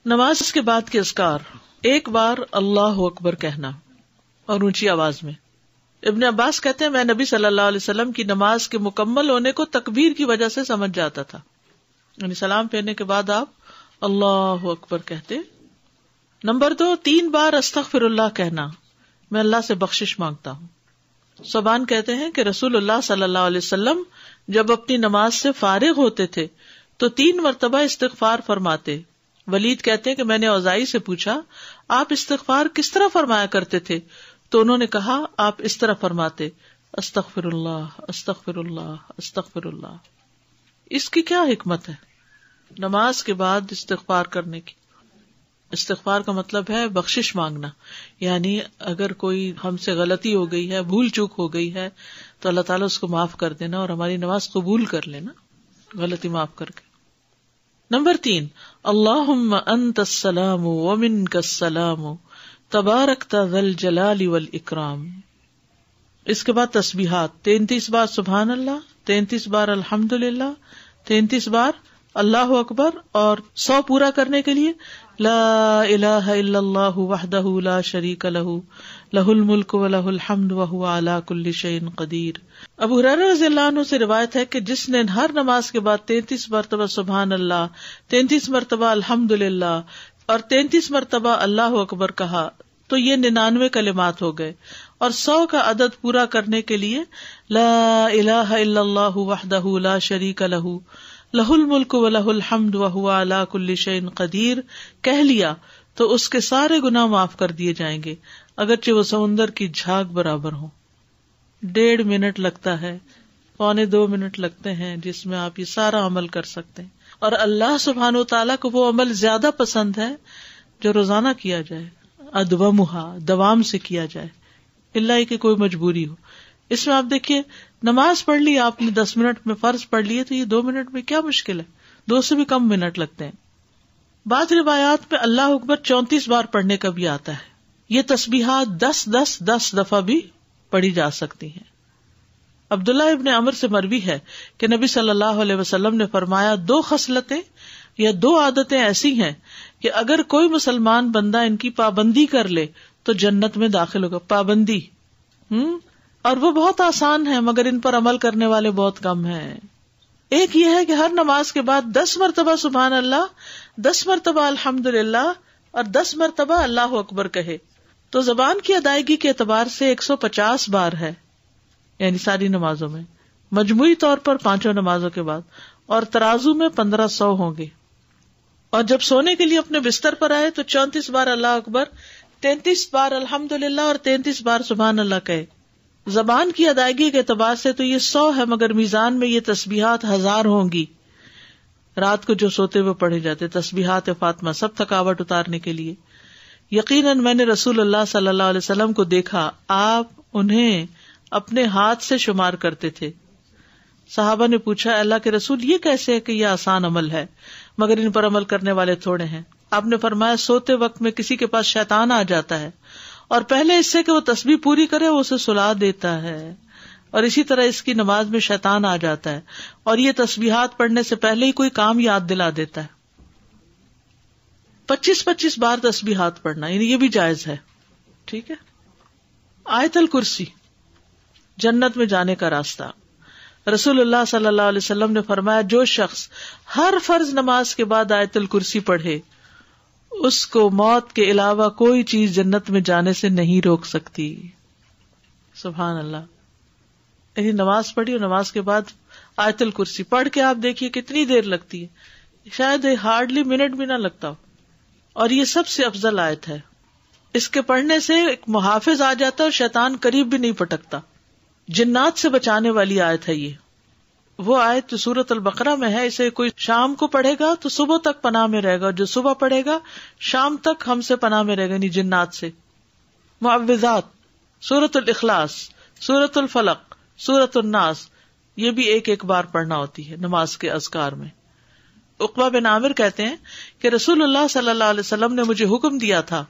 نماز کے بعد کے اذکار، ایک بار اللہ اکبر کہنا اور اونچی آواز میں۔ ابن عباس کہتے ہیں میں نبی صلی اللہ علیہ وسلم کی نماز کے مکمل ہونے کو تکبیر کی وجہ سے سمجھ جاتا تھا، یعنی سلام پھیرنے کے بعد آپ اللہ اکبر کہتے۔ نمبر 2، 3 بار استغفر اللہ کہنا، میں اللہ سے بخشش مانگتا ہوں۔ صبان کہتے ہیں کہ رسول اللہ صلی اللہ علیہ وسلم جب اپنی نماز سے فارغ ہوتے تھے تو 3 مرتبہ استغفار فرماتے۔ ولید کہتے ہیں کہ میں نے اوزائی سے پوچھا آپ استغفار کس طرح فرمایا کرتے تھے، تو انہوں نے کہا آپ اس طرح فرماتے استغفر اللہ استغفر اللہ استغفر اللہ۔ اس کی کیا حکمت ہے نماز کے بعد استغفار کرنے کی؟ استغفار کا مطلب ہے بخشش مانگنا، یعنی اگر کوئی ہم سے غلطی ہو گئی ہے، بھول چوک ہو گئی ہے تو اللہ تعالیٰ اس کو معاف کر دینا اور ہماری نماز قبول کر لینا، غلطی معاف کر کے۔ نمبر 3، اللہم انت السلام ومنک السلام تبارکت ذی الجلال والاکرام۔ اس کے بعد تسبیحات، 33 بار سبحان اللہ، 33 بار الحمدللہ، 33 بار اللہ اکبر، اور 100 پورا کرنے کے لیے لا الہ الا اللہ وحدہ لا شریک لہ لہ الملک ولہ الحمد وہو علی کل شیء قدیر۔ ابو ہریرہ رضی اللہ عنہ سے روایت ہے کہ جس نے ہر نماز کے بعد 33 مرتبہ سبحان اللہ، 33 مرتبہ الحمدللہ اور 33 مرتبہ اللہ اکبر کہا تو یہ 99 کلمات ہو گئے، اور 100 کا عدد پورا کرنے کے لیے لا الہ الا اللہ وحدہ لا شریک لہ لہ الملک ولہ الحمد وہو علی کل شیء قدیر کہہ لیا تو اس کے سارے گناہ معاف کر دیے جائیں گے، اگرچہ وہ سمندر کی جھاگ برابر ہوں۔ 1.5 منٹ لگتا ہے، 1.25 منٹ لگتے ہیں جس میں آپ یہ سارا عمل کر سکتے ہیں، اور اللہ سبحانہ وتعالیٰ کو وہ عمل زیادہ پسند ہے جو روزانہ کیا جائے، ادومھا، دوام سے کیا جائے، الا کہ کوئی مجبوری ہو۔ اس میں آپ دیکھیے نماز پڑھ لی آپ نے 10 منٹ میں، فرض پڑھ لیے تو یہ 2 منٹ میں کیا مشکل ہے، 2 سے بھی کم منٹ لگتے ہیں۔ بعض روایات میں اللہ اکبر 34 بار پڑھنے کا بھی آتا ہے۔ یہ تسبیحات 10 دفعہ بھی پڑھی جا سکتی ہیں۔ عبداللہ ابن عمر سے مروی ہے کہ نبی صلی اللہ علیہ وسلم نے فرمایا 2 خصلتیں یا 2 عادتیں ایسی ہیں کہ اگر کوئی مسلمان بندہ ان کی پابندی کر لے تو جنت میں داخل ہوگا۔ پابندی اور وہ بہت آسان ہے مگر ان پر عمل کرنے والے بہت کم ہیں۔ ایک یہ ہے کہ ہر نماز کے بعد 10 مرتبہ سبحان اللہ، 10 مرتبہ الحمدللہ اور 10 مرتبہ اللہ اکبر کہے تو زبان کی ادائیگی کے اعتبار سے 150 بار ہے، یعنی ساری نمازوں میں، مجموعی طور پر 5 نمازوں کے بعد، اور ترازو میں 1500 ہوں گے۔ اور جب سونے کے لیے اپنے بستر پر آئے تو 34 بار اللہ اکبر، 33 بار الحمدللہ اور 33 بار سبحان اللہ کہے۔ زبان کی ادائیگی کے اعتبار سے تو یہ 100 ہے مگر میزان میں یہ تسبیحات 1000 ہوں گی۔ رات کو جو سوتے ہوئے پڑھے جاتے تسبیحات فاطمہ، سب تھکاوٹ اتارنے کے لیے۔ یقیناً میں نے رسول اللہ صلی اللہ علیہ وسلم کو دیکھا، آپ انہیں اپنے ہاتھ سے شمار کرتے تھے۔ صحابہ نے پوچھا اللہ کے رسول یہ کیسے ہے کہ یہ آسان عمل ہے مگر ان پر عمل کرنے والے تھوڑے ہیں؟ آپ نے فرمایا سوتے وقت میں کسی کے پاس شیطان آ جاتا ہے اور پہلے اس سے کہ وہ تسبیح پوری کرے وہ اسے سلا دیتا ہے، اور اسی طرح اس کی نماز میں شیطان آ جاتا ہے اور یہ تسبیحات پڑھنے سے پہلے ہی کوئی کام یاد دلا دیتا ہے۔ 25 بار تسبیحات پڑھنا، یعنی یہ بھی جائز ہے، ٹھیک ہے۔ آیت الکرسی، جنت میں جانے کا راستہ۔ رسول اللہ صلی اللہ علیہ وسلم نے فرمایا جو شخص ہر فرض نماز کے بعد آیت الکرسی پڑھے اس کو موت کے علاوہ کوئی چیز جنت میں جانے سے نہیں روک سکتی۔ سبحان اللہ۔ یعنی نماز پڑھی اور نماز کے بعد آیت الکرسی پڑھ کے آپ دیکھیے کتنی دیر لگتی ہے، شاید ہارڈلی منٹ بھی نہ لگتا ہو، اور یہ سب سے افضل آیت ہے۔ اس کے پڑھنے سے ایک محافظ آ جاتا ہے اور شیطان قریب بھی نہیں پٹکتا، جنات سے بچانے والی آیت ہے یہ۔ وہ آیت جو سورۃ البقرہ میں ہے، اسے کوئی شام کو پڑھے گا تو صبح تک پناہ میں رہے گا، اور جو صبح پڑھے گا شام تک ہم سے پناہ میں رہے گا، یعنی جنات سے۔ معوذات، سورۃ الاخلاص، سورۃ الفلق، سورۃ الناس، یہ بھی ایک بار پڑھنا ہوتی ہے نماز کے اذکار میں۔ عقبہ بن عامر کہتے ہیں کہ رسول اللہ صلی اللہ علیہ وسلم نے مجھے حکم دیا تھا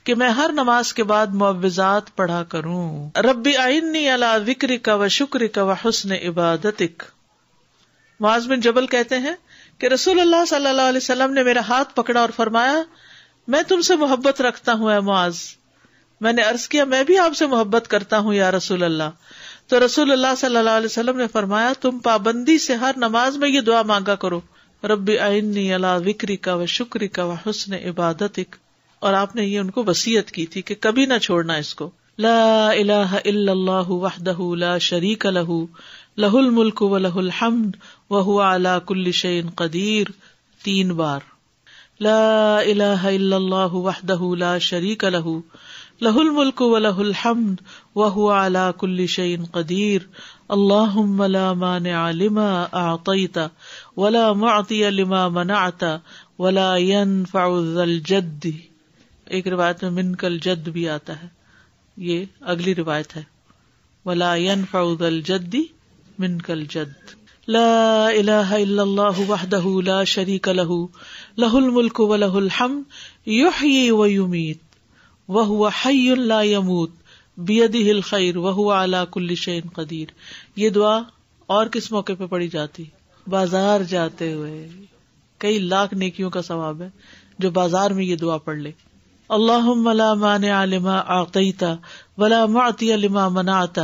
کہ میں ہر نماز کے بعد معوذات پڑھا کروں۔ رب اعنی علی ذکرک و شکرک و حسن عبادتک۔ معاذ بن جبل کہتے ہیں کہ رسول اللہ صلی اللہ علیہ وسلم نے میرا ہاتھ پکڑا اور فرمایا میں تم سے محبت رکھتا ہوں اے معاذ. میں نے عرض کیا میں بھی آپ سے محبت کرتا ہوں یا رسول اللہ. تو رسول اللہ صلی اللہ علیہ وسلم نے فرمایا تم پابندی سے ہر نماز میں یہ دعا مانگا کرو رب اعنی علی ذکرک و شکرک و حسن عبادتک. اور آپ نے یہ ان کو وصیت کی تھی کہ کبھی نہ چھوڑنا اس کو. لا الہ الا اللہ وحدہ لا شریک لہ لہ الملک و لہ الحمد وہو علی کل شیء قدیر. 3 بار. لا الہ الا اللہ وحدہ لا شریک لہ لہ الملک و لہ الحمد وہو علی کل شیء قدیر. اللہم لا مانع لما اعطیت ولا معطی لما منعت ولا ينفع ذا الجد. ایک روایت میں منک الجد بھی آتا ہے, یہ اگلی روایت ہے ولا ينفع ذا الجد منک الجد. لا الہ الا اللہ وحدہ لا شریک لہ لہ الملک و لہ الحمد یحیی و یمیت وہو حی لا یموت بیدہ الخیر وہو علی کل شیء قدیر. یہ دعا اور کس موقع پہ پڑھی جاتی؟ بازار جاتے ہوئے. کئی لاکھ نیکیوں کا ثواب ہے جو بازار میں یہ دعا پڑھ لے. اللہم لا مانع لما اعطیت ولا معطی لما منعت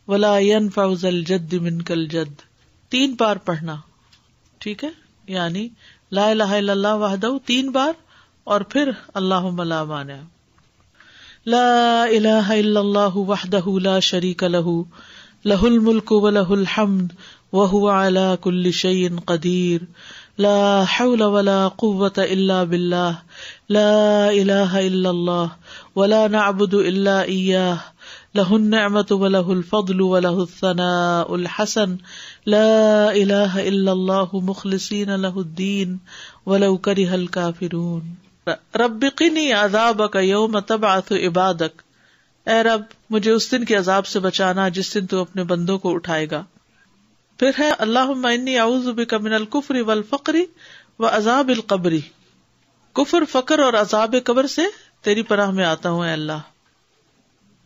ولا ينفع ذا الجد منک الجد. 3 بار پڑھنا, ٹھیک ہے, یعنی لا الہ الا اللہ وحدہ 3 بار اور پھر اللہم لا مانع. لا الہ الا اللہ وحدہ لا شریک لہ لہ الملک و لہ الحمد وہو علی کل شیء قدیر. لا حول ولا قوة الا باللہ. لا الہ الا اللہ ولا نعبد الا ایاہ لہ النعمۃ ولہ الفضل ولہ الثناء الحسن. لا الہ الا اللہ مخلصین لہ الدین ولو کرہ الکافرون. رب قنی عذابک یوم تبعث عبادک. اے رب مجھے اس دن کے عذاب سے بچانا جس دن تو اپنے بندوں کو اٹھائے گا. پھر ہے اللہم انی اعوذ بک من الکفر والفقر وعذاب القبر. کفر, فقر اور عذاب قبر سے تیری پناہ میں آتا ہوں اے اللہ.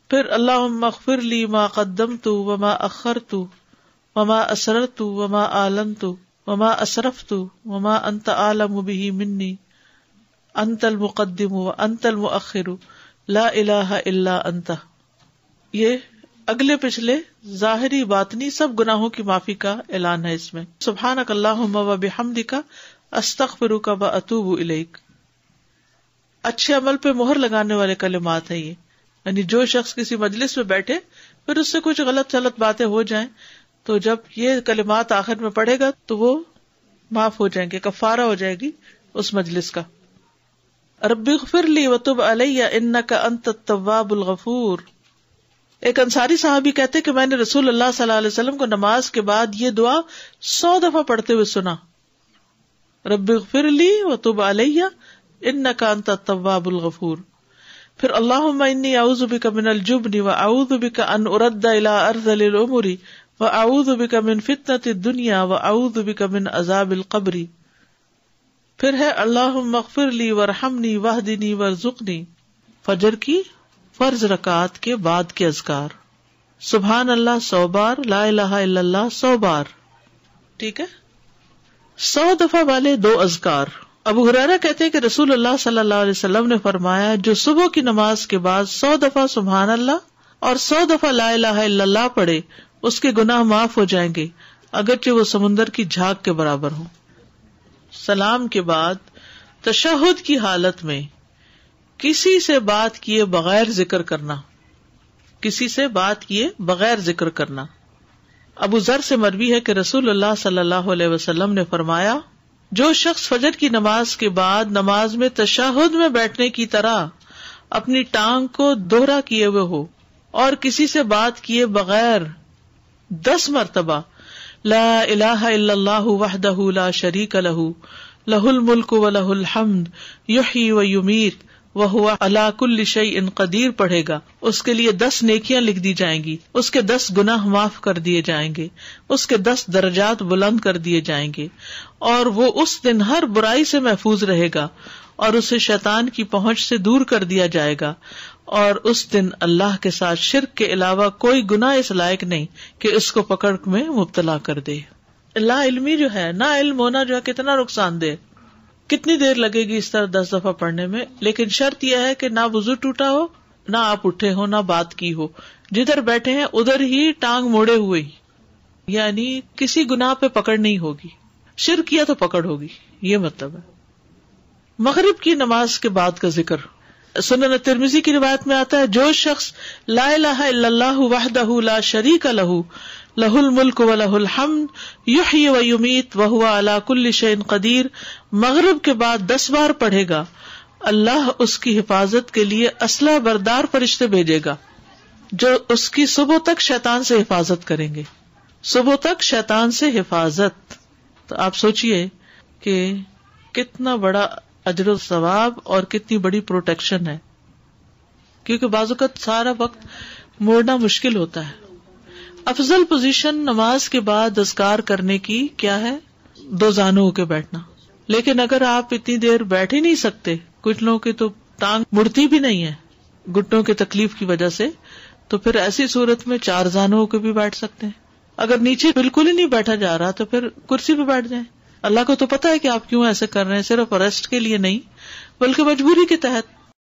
پھر اللہم اغفر لی ما قدمت وما اخرت وما اسررت وما اعلنت وما اسرفت وما انت اعلم به منی انت المقدم وانت المؤخر لا الہ الا انت. یہ اگلے پچھلے ظاہری باطنی سب گناہوں کی معافی کا اعلان ہے اس میں. سبحانک اللہم وبحمدک استغفرک واتوب الیک. اچھے عمل پہ مہر لگانے والے کلمات ہیں یہ, یعنی جو شخص کسی مجلس میں بیٹھے پھر اس سے کچھ غلط سلط باتیں ہو جائیں تو جب یہ کلمات آخر میں پڑھے گا تو وہ معاف ہو جائیں گے, کفارہ ہو جائے گی اس مجلس کا. رب اغفر لی وتب علی انک انت التواب الغفور. ایک انصاری صحابی کہتے کہ میں نے رسول اللہ صلی اللہ علیہ وسلم کو نماز کے بعد یہ دعا 100 دفعہ پڑھتے ہوئے سنا. رب اغفر لی وتب علی انک انت التواب الغفور. پھر اللہم انی اعوذ بک من الجبن واعوذ بک ان ارد الی ارذل الامور واعوذ بک من فتنۃ الدنیا واعوذ بک من عذاب القبر. پھر ہے اللہم اغفر لی وارحمنی واہدنی وارزقنی. فجر کی فرض رکعات کے بعد کے اذکار. سبحان اللہ 100 بار, لا الہ الا اللہ 100 بار, ٹھیک ہے. 100 دفعہ والے 2 اذکار. ابو ہریرہ کہتے ہیں کہ رسول اللہ صلی اللہ علیہ وسلم نے فرمایا جو صبح کی نماز کے بعد 100 دفعہ سبحان اللہ اور 100 دفعہ لا الہ الا اللہ پڑھے اس کے گناہ معاف ہو جائیں گے اگرچہ وہ سمندر کی جھاگ کے برابر ہوں. سلام کے بعد تشہد کی حالت میں کسی سے بات کیے بغیر ذکر کرنا, کسی سے بات کیے بغیر ذکر کرنا. ابو ذر سے مروی ہے کہ رسول اللہ صلی اللہ علیہ وسلم نے فرمایا جو شخص فجر کی نماز کے بعد نماز میں تشہد میں بیٹھنے کی طرح اپنی ٹانگ کو دوہرا کیے ہوئے ہو اور کسی سے بات کیے بغیر 10 مرتبہ لا الہ الا اللہ وحدہ لا شریک لہ لہ الملک و لہ الحمد یحیی و یمیت وہو علی کل شیء قدیر پڑھے گا, اس کے لیے 10 نیکیاں لکھ دی جائیں گی, اس کے 10 گناہ معاف کر دیے جائیں گے, اس کے 10 درجات بلند کر دیے جائیں گے, اور وہ اس دن ہر برائی سے محفوظ رہے گا اور اسے شیطان کی پہنچ سے دور کر دیا جائے گا, اور اس دن اللہ کے ساتھ شرک کے علاوہ کوئی گناہ اس لائق نہیں کہ اس کو پکڑ میں مبتلا کر دے. لا علمی جو ہے، نا علم ہونا جو ہے کتنا نقصان دہ، کتنی دیر لگے گی اس طرح 10 دفعہ پڑھنے میں، لیکن شرط یہ ہے کہ نہ وضو ٹوٹا ہو، نہ آپ اٹھے ہو، نہ بات کی ہو، جدھر بیٹھے ہیں ادھر ہی ٹانگ موڑے ہوئے ہی، یعنی کسی گناہ پہ پکڑ نہیں ہوگی، شرک کیا تو پکڑ ہوگی، یہ مطلب ہے۔ مغرب کی نماز کے بعد کا ذکر، سنن ترمذی کی روایت میں آتا ہے، جو شخص لا الہ الا اللہ وحدہ لا شریک لہ لہ الملک ولہ الحمد یحیی ویمیت وہو علی کل شیء قدیر، مغرب کے بعد 10 بار پڑھے گا، اللہ اس کی حفاظت کے لیے اسلحہ بردار فرشتے بھیجے گا جو اس کی صبح تک شیطان سے حفاظت کریں گے، صبح تک شیطان سے حفاظت۔ تو آپ سوچئے کہ کتنا بڑا اجر و ثواب اور کتنی بڑی پروٹیکشن ہے، کیونکہ بعض اوقات سارا وقت موڑنا مشکل ہوتا ہے۔ افضل پوزیشن نماز کے بعد اذکار کرنے کی کیا ہے؟ 2 زانوں ہو کے بیٹھنا، لیکن اگر آپ اتنی دیر بیٹھ ہی نہیں سکتے، کچھ لوگوں کی تو ٹانگ مڑتی بھی نہیں ہے گھٹنوں کی تکلیف کی وجہ سے، تو پھر ایسی صورت میں 4 زانوں ہو کے بھی بیٹھ سکتے ہیں۔ اگر نیچے بالکل ہی نہیں بیٹھا جا رہا تو پھر کرسی پہ بیٹھ جائیں، اللہ کو تو پتا ہے کہ آپ کیوں ایسے کر رہے ہیں، صرف ریسٹ کے لیے نہیں بلکہ مجبوری کے تحت۔